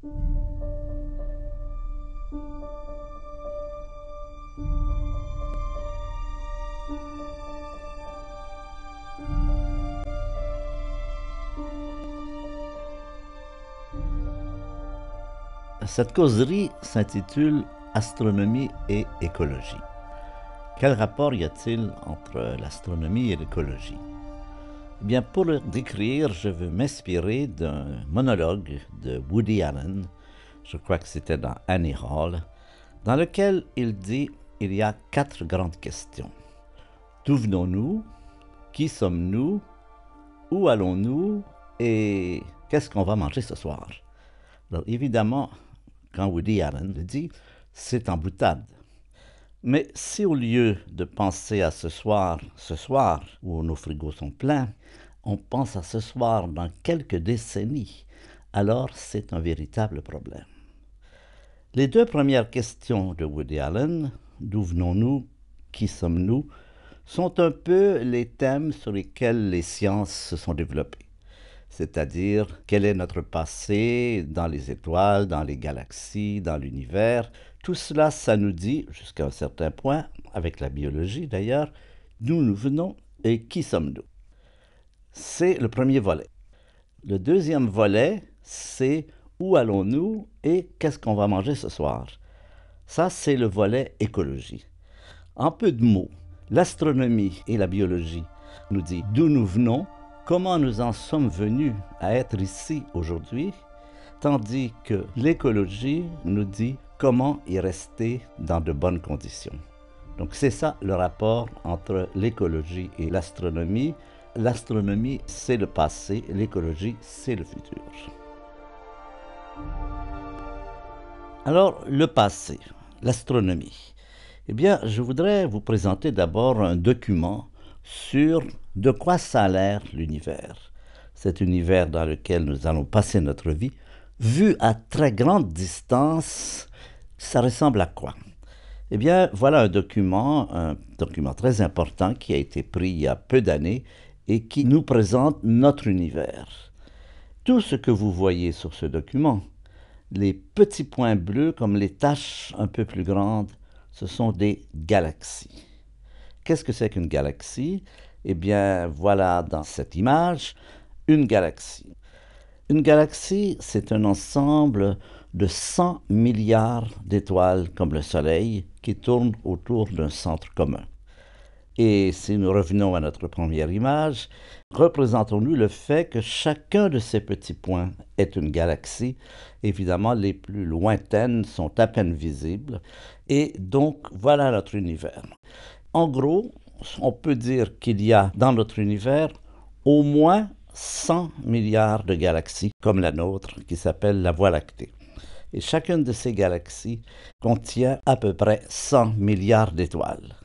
Cette causerie s'intitule Astronomie et écologie. Quel rapport y a-t-il entre l'astronomie et l'écologie? Eh bien, pour le décrire, je veux m'inspirer d'un monologue de Woody Allen, je crois que c'était dans Annie Hall, dans lequel il dit il y a 4 grandes questions. D'où venons-nous? Qui sommes-nous? Où allons-nous? Et qu'est-ce qu'on va manger ce soir? Alors évidemment, quand Woody Allen le dit, c'est en boutade. Mais si au lieu de penser à ce soir, où nos frigos sont pleins, on pense à ce soir dans quelques décennies, alors c'est un véritable problème. Les 2 premières questions de Woody Allen, d'où venons-nous, qui sommes-nous, sont un peu les thèmes sur lesquels les sciences se sont développées. C'est-à-dire quel est notre passé dans les étoiles, dans les galaxies, dans l'univers. Tout cela, ça nous dit, jusqu'à un certain point, avec la biologie d'ailleurs, d'où nous venons et qui sommes-nous. C'est le premier volet. Le deuxième volet, c'est où allons-nous et qu'est-ce qu'on va manger ce soir. Ça, c'est le volet écologie. En peu de mots, l'astronomie et la biologie nous disent d'où nous venons, comment nous en sommes venus à être ici aujourd'hui, tandis que l'écologie nous dit comment y rester dans de bonnes conditions. Donc c'est ça le rapport entre l'écologie et l'astronomie. L'astronomie, c'est le passé, l'écologie, c'est le futur. Alors, le passé, l'astronomie. Eh bien, je voudrais vous présenter d'abord un document sur de quoi ça a l'air l'univers. Cet univers dans lequel nous allons passer notre vie, vu à très grande distance, ça ressemble à quoi? Eh bien, voilà un document très important qui a été pris il y a peu d'années et qui nous présente notre univers. Tout ce que vous voyez sur ce document, les petits points bleus comme les taches un peu plus grandes, ce sont des galaxies. Qu'est-ce que c'est qu'une galaxie? Eh bien, voilà dans cette image, une galaxie. Une galaxie, c'est un ensemble de 100 milliards d'étoiles comme le Soleil qui tournent autour d'un centre commun. Et si nous revenons à notre première image, représentons-nous le fait que chacun de ces petits points est une galaxie. Évidemment, les plus lointaines sont à peine visibles. Et donc, voilà notre univers. En gros, on peut dire qu'il y a dans notre univers au moins 100 milliards de galaxies comme la nôtre qui s'appelle la Voie lactée. Et chacune de ces galaxies contient à peu près 100 milliards d'étoiles.